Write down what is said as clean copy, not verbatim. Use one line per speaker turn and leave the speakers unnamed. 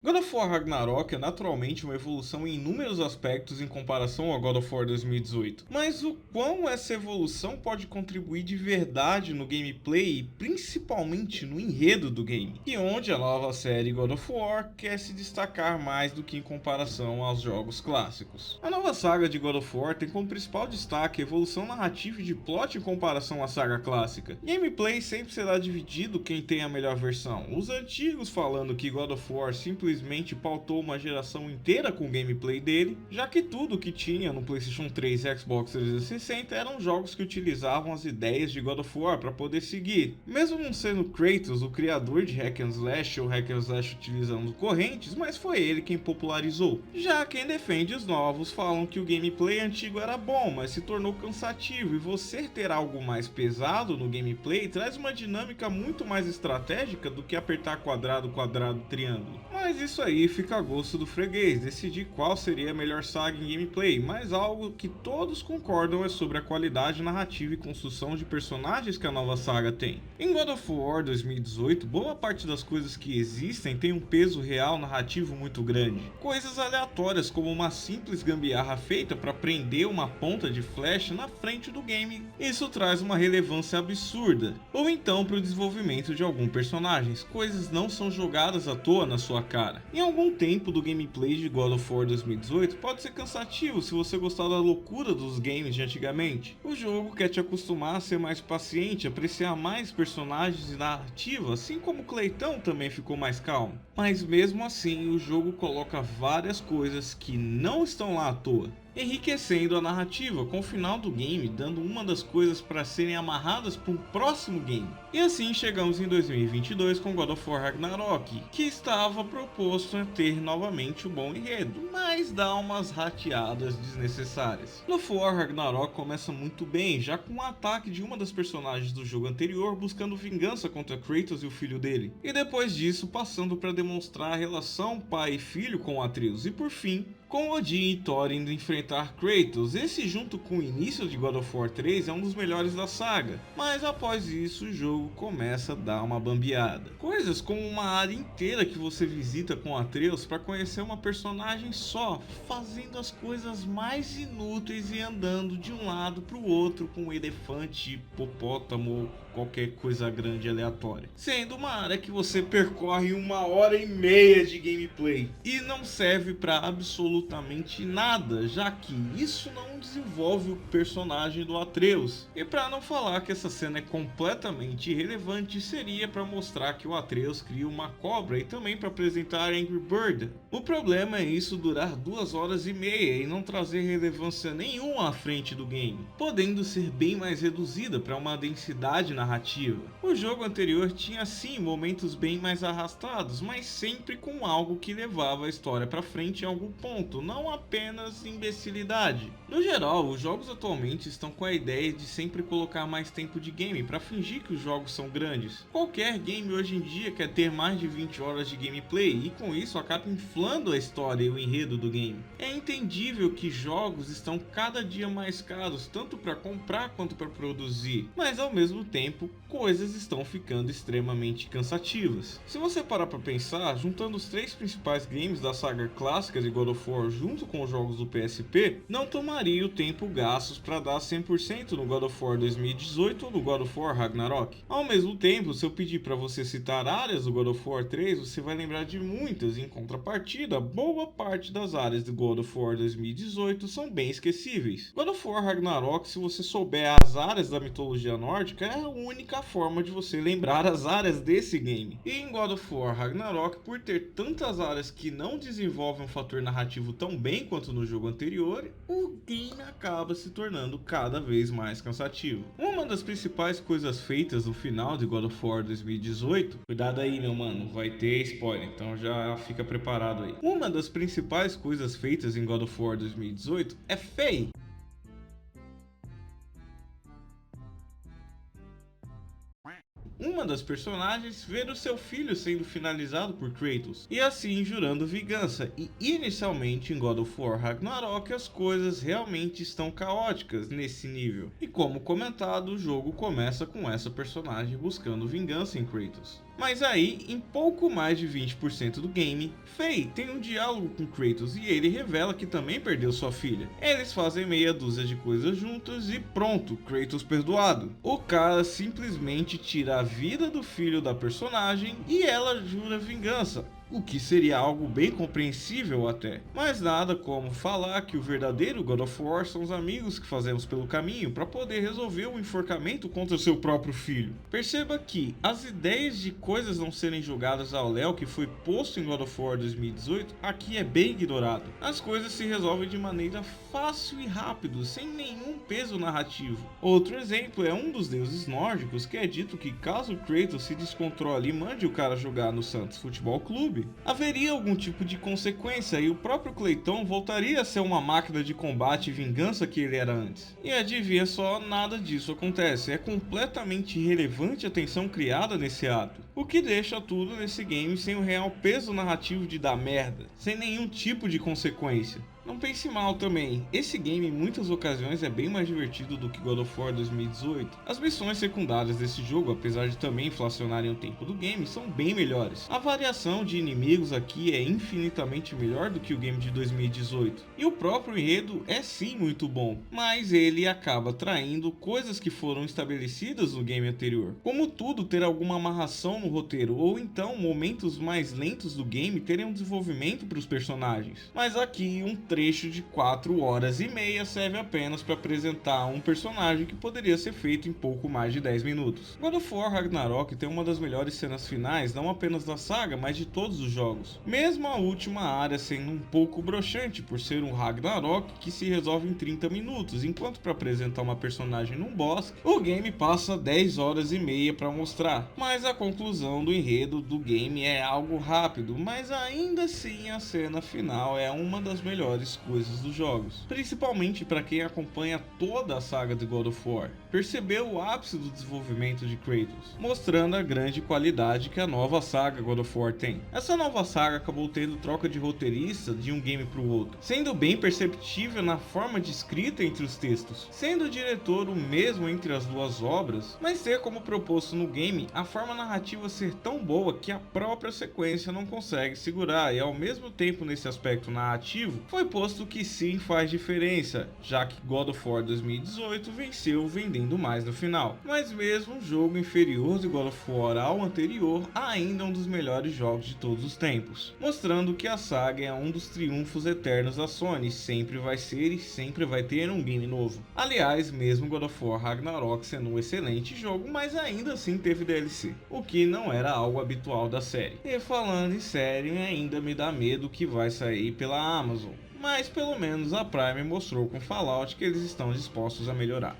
God of War Ragnarok é naturalmente uma evolução em inúmeros aspectos em comparação ao God of War 2018, mas o quão essa evolução pode contribuir de verdade no gameplay e principalmente no enredo do game, e onde a nova série God of War quer se destacar mais do que em comparação aos jogos clássicos. A nova saga de God of War tem como principal destaque a evolução narrativa e de plot em comparação à saga clássica. Gameplay sempre será dividido quem tem a melhor versão, os antigos falando que God of War simplesmente pautou uma geração inteira com o gameplay dele, já que tudo que tinha no PlayStation 3 e Xbox 360 eram jogos que utilizavam as ideias de God of War para poder seguir. Mesmo não sendo Kratos o criador de Hack and Slash ou Hack and Slash utilizando correntes, mas foi ele quem popularizou. Já quem defende os novos falam que o gameplay antigo era bom, mas se tornou cansativo, e você ter algo mais pesado no gameplay traz uma dinâmica muito mais estratégica do que apertar quadrado, quadrado, triângulo. Mas isso aí fica a gosto do freguês, decidir qual seria a melhor saga em gameplay, mas algo que todos concordam é sobre a qualidade narrativa e construção de personagens que a nova saga tem. Em God of War 2018, boa parte das coisas que existem tem um peso real narrativo muito grande. Coisas aleatórias como uma simples gambiarra feita para prender uma ponta de flecha na frente do game, isso traz uma relevância absurda. Ou então para o desenvolvimento de algum personagem, coisas não são jogadas à toa na sua cara. Em algum tempo do gameplay de God of War 2018 pode ser cansativo se você gostar da loucura dos games de antigamente. O jogo quer te acostumar a ser mais paciente, apreciar mais personagens e narrativa, assim como Cleitão também ficou mais calmo. Mas mesmo assim, o jogo coloca várias coisas que não estão lá à toa, enriquecendo a narrativa com o final do game, dando uma das coisas para serem amarradas para um próximo game. E assim chegamos em 2022 com God of War Ragnarok, que estava proposto a ter novamente o bom enredo, mas dá umas rateadas desnecessárias. God of War Ragnarok começa muito bem, já com um ataque de uma das personagens do jogo anterior buscando vingança contra Kratos e o filho dele, e depois disso passando para demonstrar a relação pai e filho com Atreus, e por fim com Odin e Thor indo enfrentar Kratos. Esse, junto com o início de God of War 3, é um dos melhores da saga, mas após isso o jogo começa a dar uma bambeada. Coisas como uma área inteira que você visita com Atreus para conhecer uma personagem só, fazendo as coisas mais inúteis e andando de um lado para o outro com um elefante, hipopótamo, qualquer coisa grande aleatória. Sendo uma área que você percorre 1h30 de gameplay e não serve para absolutamente nada, já que isso não desenvolve o personagem do Atreus. E para não falar que essa cena é completamente irrelevante, seria para mostrar que o Atreus cria uma cobra e também para apresentar Angry Bird. O problema é isso durar 2h30 e não trazer relevância nenhuma à frente do game, podendo ser bem mais reduzida para uma densidade narrativa. O jogo anterior tinha sim momentos bem mais arrastados, mas sempre com algo que levava a história para frente em algum ponto, não apenas imbecilidade. No geral, os jogos atualmente estão com a ideia de sempre colocar mais tempo de game para fingir que os jogos são grandes. Qualquer game hoje em dia quer ter mais de 20 horas de gameplay e com isso acaba inflando a história e o enredo do game. É entendível que jogos estão cada dia mais caros, tanto para comprar quanto para produzir, mas ao mesmo tempo, coisas estão ficando extremamente cansativas. Se você parar para pensar, juntando os 3 principais games da saga clássica de God of War junto com os jogos do PSP, não tomaria o tempo gastos para dar 100% no God of War 2018 ou no God of War Ragnarok. Ao mesmo tempo, se eu pedir para você citar áreas do God of War 3, você vai lembrar de muitas, e em contrapartida, boa parte das áreas do God of War 2018 são bem esquecíveis. God of War Ragnarok, se você souber as áreas da mitologia nórdica, é a única forma de você lembrar as áreas desse game. E em God of War Ragnarok, por ter tantas áreas que não desenvolvem um fator narrativo tão bem quanto no jogo anterior, o game acaba se tornando cada vez mais cansativo. Uma das principais coisas feitas no final de God of War 2018, cuidado aí meu mano, vai ter spoiler, então já fica preparado aí. Uma das principais coisas feitas em God of War 2018 é Faye. Uma das personagens ver o seu filho sendo finalizado por Kratos, e assim jurando vingança, e inicialmente em God of War Ragnarok as coisas realmente estão caóticas nesse nível. E como comentado, o jogo começa com essa personagem buscando vingança em Kratos. Mas aí, em pouco mais de 20% do game, Faye tem um diálogo com Kratos e ele revela que também perdeu sua filha. Eles fazem meia dúzia de coisas juntos e pronto, Kratos perdoado. O cara simplesmente tira a vida do filho da personagem e ela jura vingança. O que seria algo bem compreensível até. Mas nada como falar que o verdadeiro God of War são os amigos que fazemos pelo caminho para poder resolver o enforcamento contra seu próprio filho. Perceba que as ideias de coisas não serem jogadas ao léu que foi posto em God of War 2018 aqui é bem ignorado. As coisas se resolvem de maneira fácil e rápido, sem nenhum peso narrativo. Outro exemplo é um dos deuses nórdicos que é dito que caso Kratos se descontrole e mande o cara jogar no Santos Futebol Clube, haveria algum tipo de consequência e o próprio Clayton voltaria a ser uma máquina de combate e vingança que ele era antes. E adivinha só, nada disso acontece, é completamente irrelevante a tensão criada nesse ato. O que deixa tudo nesse game sem o real peso narrativo de dar merda, sem nenhum tipo de consequência. Não pense mal também, esse game em muitas ocasiões é bem mais divertido do que God of War 2018. As missões secundárias desse jogo, apesar de também inflacionarem o tempo do game, são bem melhores. A variação de inimigos aqui é infinitamente melhor do que o game de 2018. E o próprio enredo é sim muito bom, mas ele acaba traindo coisas que foram estabelecidas no game anterior. Como tudo ter alguma amarração no roteiro, ou então momentos mais lentos do game terem um desenvolvimento para os personagens. Mas aqui um trecho de 4 horas e meia serve apenas para apresentar um personagem que poderia ser feito em pouco mais de 10 minutos. God of War Ragnarok tem uma das melhores cenas finais, não apenas da saga, mas de todos os jogos. Mesmo a última área sendo um pouco broxante por ser um Ragnarok que se resolve em 30 minutos, enquanto para apresentar uma personagem num boss, o game passa 10 horas e meia para mostrar. Mas a conclusão do enredo do game é algo rápido, mas ainda assim a cena final é uma das melhores coisas dos jogos, principalmente para quem acompanha toda a saga de God of War. Percebeu o ápice do desenvolvimento de Kratos, mostrando a grande qualidade que a nova saga God of War tem. Essa nova saga acabou tendo troca de roteirista de um game para o outro, sendo bem perceptível na forma de escrita entre os textos, sendo o diretor o mesmo entre as duas obras, mas ter como proposto no game a forma narrativa ser tão boa que a própria sequência não consegue segurar, e ao mesmo tempo nesse aspecto narrativo foi posto que sim faz diferença, já que God of War 2018 venceu vendendo mais no final. Mas mesmo um jogo inferior de God of War ao anterior, ainda é um dos melhores jogos de todos os tempos, mostrando que a saga é um dos triunfos eternos da Sony, sempre vai ser e sempre vai ter um game novo. Aliás, mesmo God of War Ragnarok sendo um excelente jogo, mas ainda assim teve DLC, o que não era algo habitual da série. E falando em série, ainda me dá medo que vai sair pela Amazon. Mas pelo menos a Prime mostrou com Fallout que eles estão dispostos a melhorar.